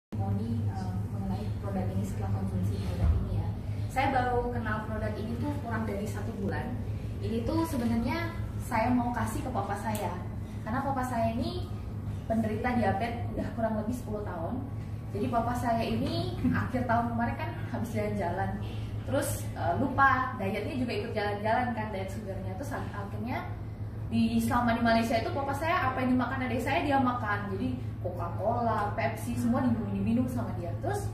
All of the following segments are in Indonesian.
testimoni mengenai produk ini setelah konsumsi produk ini ya. Saya baru kenal produk ini tuh kurang dari 1 bulan. Ini tuh sebenarnya saya mau kasih ke papa saya, karena papa saya ini penderita diabetes udah kurang lebih 10 tahun. Jadi papa saya ini akhir tahun kemarin kan habis jalan-jalan, terus lupa dietnya juga ikut jalan-jalan kan, diet sugarnya. Terus akhirnya selama di Malaysia itu papa saya apa yang dimakan adik saya dia makan. Jadi Coca-Cola, Pepsi semua diminum sama dia. Terus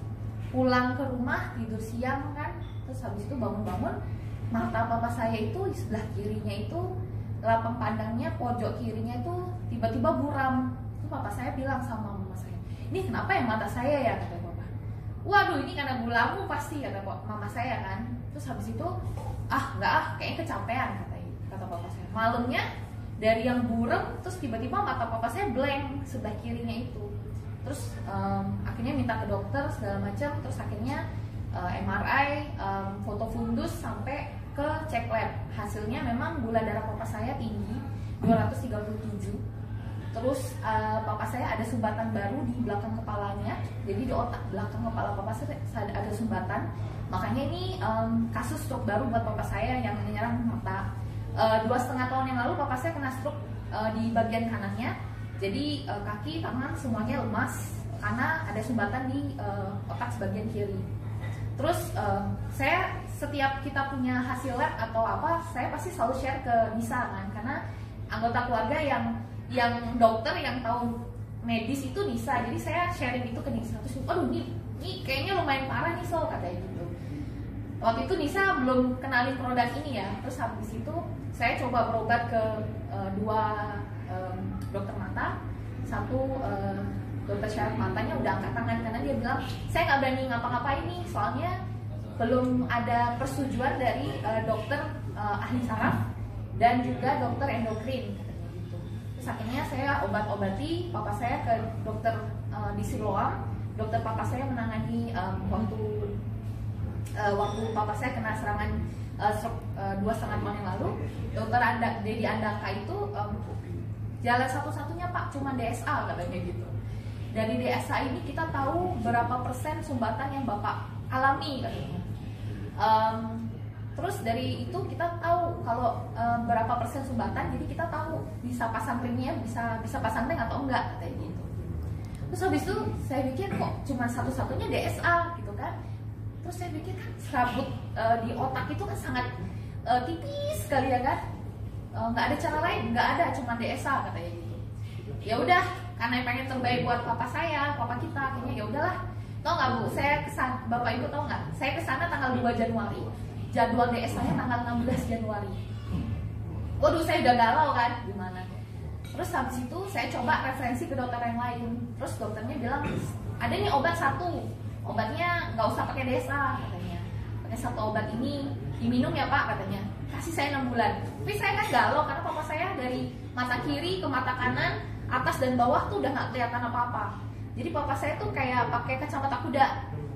pulang ke rumah tidur siang kan, terus habis itu bangun-bangun mata papa saya itu di sebelah kirinya itu lapang pandangnya pojok kirinya itu tiba-tiba buram. Terus papa saya bilang sama mama saya, "Ini kenapa ya mata saya ya?" kata papa. "Waduh, ini karena gulamu pasti," kata mama saya kan. Terus habis itu enggak kayaknya kecapean kata papa saya. Malamnya dari yang buram terus tiba-tiba mata papa saya blank sebelah kirinya itu. Terus akhirnya minta ke dokter segala macam. Terus akhirnya MRI, foto fundus sampai ke cek lab. Hasilnya memang gula darah papa saya tinggi 237. Terus papa saya ada sumbatan baru di belakang kepalanya. Jadi di otak belakang kepala papa saya ada sumbatan. Makanya ini kasus stroke baru buat papa saya yang menyerang mata. 2,5 tahun yang lalu papa saya kena stroke di bagian kanannya. Jadi kaki, tangan semuanya lemas karena ada sumbatan di otak sebagian kiri. Terus saya setiap kita punya hasil lab atau apa, saya pasti selalu share ke Nisa kan, karena anggota keluarga yang dokter yang tahu medis itu Nisa. Jadi saya sharing itu ke Nisa. Terus aduh ini kayaknya lumayan parah nih So, katanya gitu. Waktu itu Nisa belum kenalin produk ini ya. Terus habis itu saya coba berobat ke 2 dokter mata. Satu dokter syaraf matanya udah angkat tangan karena dia bilang saya nggak berani ngapa-ngapain nih, soalnya belum ada persetujuan dari dokter ahli saraf dan juga dokter endokrin katanya gitu. Terus akhirnya saya obat-obati papa saya ke dokter di Siloam. Dokter papa saya menangani waktu papa saya kena serangan stroke 2,5 tahun yang lalu. Dokter Dedi Andaka itu jalan satu-satunya Pak cuma DSA katanya gitu. Dari DSA ini kita tahu berapa persen sumbatan yang Bapak alami katanya. Terus dari itu kita tahu kalau berapa persen sumbatan, jadi kita tahu bisa pasang ringnya, bisa pasang ring atau enggak katanya gitu. Terus habis itu saya pikir kok cuma satu-satunya DSA gitu kan. Terus saya pikir kan serabut di otak itu kan sangat tipis sekali ya kan. Nggak ada cara lain, nggak ada, cuma DSA katanya gitu. Ya udah, karena pengen terbaik buat papa saya, papa kita, akhirnya ya udahlah. Tau nggak Bu, saya kesana, Bapak Ibu tau nggak? Saya kesana tanggal 2 Januari, jadwal DSA-nya tanggal 16 Januari. Waduh, saya udah galau kan, gimana? Terus habis itu saya coba referensi ke dokter yang lain. Terus dokternya bilang, ada nih obat satu, obatnya nggak usah pakai DSA katanya. Pakai satu obat ini, diminum ya Pak katanya. Kasih saya 6 bulan. Tapi saya kan galau karena papa saya dari mata kiri ke mata kanan, atas dan bawah tuh udah nggak kelihatan apa-apa. Jadi papa saya tuh kayak pakai kacamata kuda.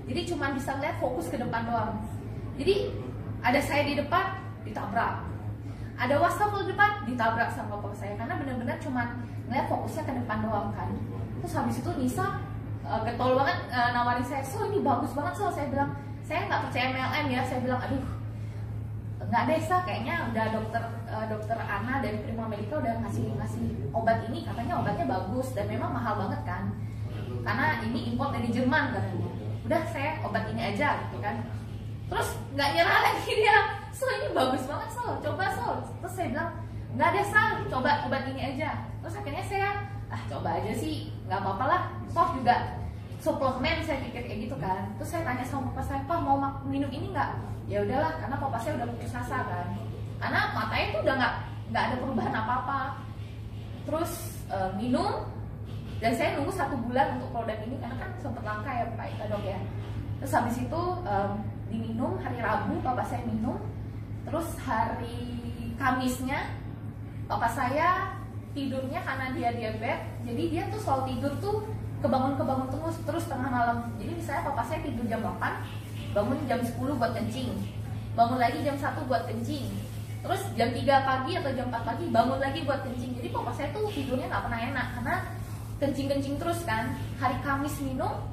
Jadi cuma bisa lihat fokus ke depan doang. Jadi ada saya di depan ditabrak, ada wastafel di depan ditabrak sama papa saya karena benar-benar cuma ngeliat fokusnya ke depan doang kan. Terus habis itu Nisa getol banget nawarin saya, "So ini bagus banget So." Saya bilang, "Saya nggak percaya MLM ya." Saya bilang, "Aduh, nggak ada Sa, kayaknya udah dokter Ana dari Prima Medica udah ngasih obat ini, katanya obatnya bagus dan memang mahal banget kan, karena ini import dari Jerman katanya. Udah saya obat ini aja gitu kan." Terus nggak nyerah lagi dia, "So ini bagus banget So, coba So." Terus saya bilang, "Nggak ada Sa, coba obat ini aja." Terus akhirnya saya coba aja sih, nggak apa-apa lah, toh juga suplemen, saya pikir kayak gitu kan. Terus saya tanya sama papa saya, "Pak mau minum ini nggak?" Ya udahlah, karena papa saya udah putus asa kan, karena matanya tuh udah nggak ada perubahan apa-apa. Terus minum, dan saya nunggu 1 bulan untuk produk ini karena kan sempet langka ya Pak Dok ya. Terus habis itu diminum hari Rabu, papa saya minum. Terus hari Kamisnya papa saya tidurnya karena dia diabetes, jadi dia tuh selalu tidur tuh kebangun terus tengah malam. Jadi misalnya papa saya tidur jam 8, bangun jam 10 buat kencing, bangun lagi jam 1 buat kencing, terus jam 3 pagi atau jam 4 pagi bangun lagi buat kencing. Jadi papa saya tuh tidurnya nggak pernah enak karena kencing terus kan. Hari Kamis minum,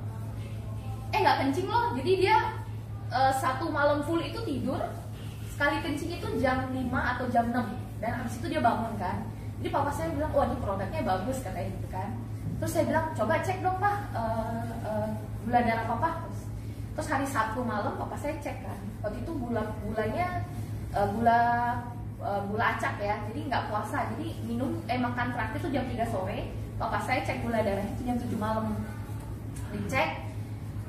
nggak kencing loh. Jadi dia satu malam full itu tidur, sekali kencing itu jam 5 atau jam 6, dan habis itu dia bangun kan. Jadi papa saya bilang, wah ini produknya bagus katanya gitu kan. Terus saya bilang, coba cek dong pak gula darah papa. Terus hari Sabtu malam papa saya cek kan, waktu itu gulanya gula acak ya, jadi nggak puasa, jadi makan terakhir itu jam 3 sore. Papa saya cek gula darahnya itu jam 7 malam. Dicek,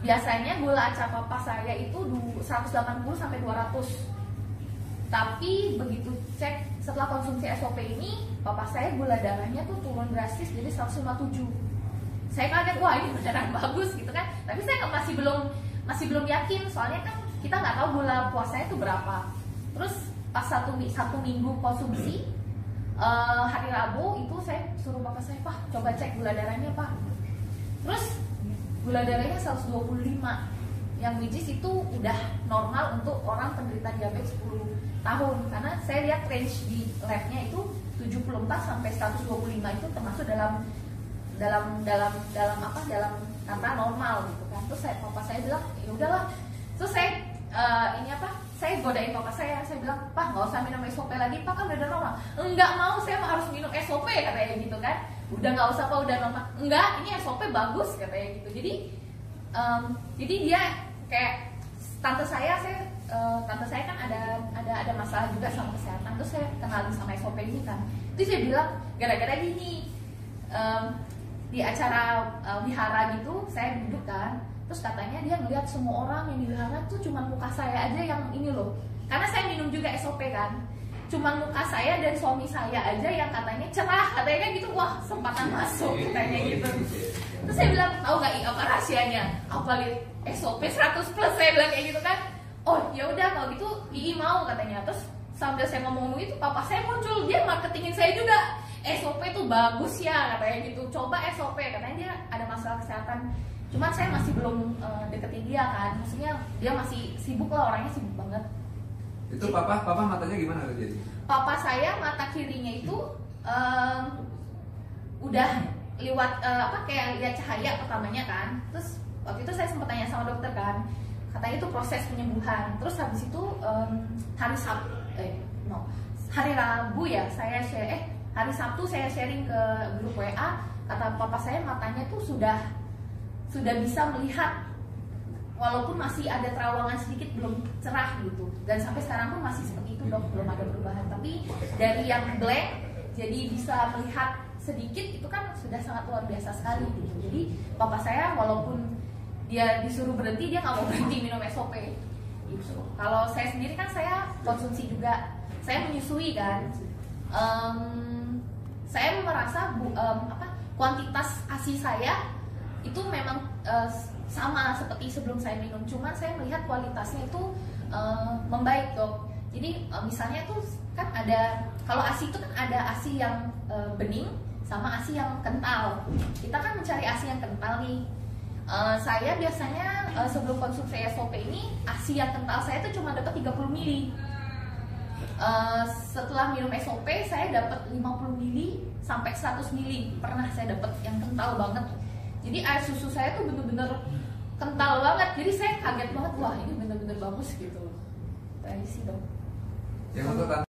biasanya gula acak papa saya itu 180 sampai 200. Tapi begitu cek setelah konsumsi SOP ini, papa saya gula darahnya tuh turun drastis jadi 157. Saya kaget, wah ini beneran bagus gitu kan. Tapi saya masih belum yakin, soalnya kan kita nggak tahu gula puasanya itu berapa. Terus pas satu minggu konsumsi, hari Rabu itu saya suruh papa saya, pak coba cek gula darahnya pak. Terus gula darahnya 125, yang which is itu udah normal untuk orang penderita diabetes 10 tahun. Karena saya lihat range di labnya itu 74 sampai 125 itu termasuk dalam kata normal gitu kan. Terus papa saya bilang ya udahlah. Terus saya godain papa saya bilang, pak nggak usah minum SOP lagi pak, kan udah normal. Enggak mau, saya harus minum SOP katanya gitu kan. Udah nggak usah pak, udah normal. Enggak, ini SOP bagus katanya gitu. Jadi dia kayak tante saya kan ada masalah juga sama kesehatan. Terus saya kenalin sama SOP ini kan. Terus saya bilang gara-gara gini, di acara wihara gitu saya duduk kan. Terus katanya dia ngeliat semua orang yang di wihara tuh cuma muka saya aja yang ini loh. Karena saya minum juga SOP kan. Cuma muka saya dan suami saya aja yang katanya cerah, katanya gitu. Wah, sempatan masuk katanya gitu. Terus saya bilang, tahu nggak apa rahasianya? Apalagi SOP 100 plus, saya bilang kayak gitu kan. Oh ya udah kalau gitu Ii mau katanya. Terus sambil saya ngomong itu papa saya muncul, dia marketingin saya juga. SOP itu bagus ya katanya gitu. Coba SOP, katanya dia ada masalah kesehatan. Cuman saya masih belum deketin dia kan. Maksudnya dia masih sibuk lah, orangnya sibuk banget. Itu papa matanya gimana jadi? Papa saya mata kirinya itu udah liwat kayak lihat cahaya pertamanya kan. Terus waktu itu saya sempat tanya sama dokter kan, katanya itu proses penyembuhan. Terus habis itu hari Rabu ya hari Sabtu saya sharing ke grup WA, kata papa saya matanya tuh sudah bisa melihat, walaupun masih ada terawangan sedikit, belum cerah gitu. Dan sampai sekarang pun masih seperti itu dok, belum ada perubahan. Tapi dari yang blank jadi bisa melihat sedikit, itu kan sudah sangat luar biasa sekali gitu. Jadi papa saya walaupun dia disuruh berhenti, dia nggak mau berhenti minum SOP gitu. Kalau saya sendiri kan saya konsumsi juga, saya menyusui kan. Saya merasa kuantitas ASI saya itu memang sama seperti sebelum saya minum, cuman saya melihat kualitasnya itu membaik dok. Jadi misalnya tuh kan ada, kalau ASI itu kan ada ASI yang bening sama ASI yang kental. Kita kan mencari ASI yang kental nih. Saya biasanya sebelum konsumsi SOP ini, ASI yang kental saya tuh cuma dapat 30 mili. Setelah minum SOP saya dapat 50 mili sampai 100 mili, pernah saya dapat yang kental banget. Jadi air susu saya tuh bener-bener kental banget. Jadi saya kaget banget, wah ini bener-bener bagus gitu. Tadi sih dong. Yang untuk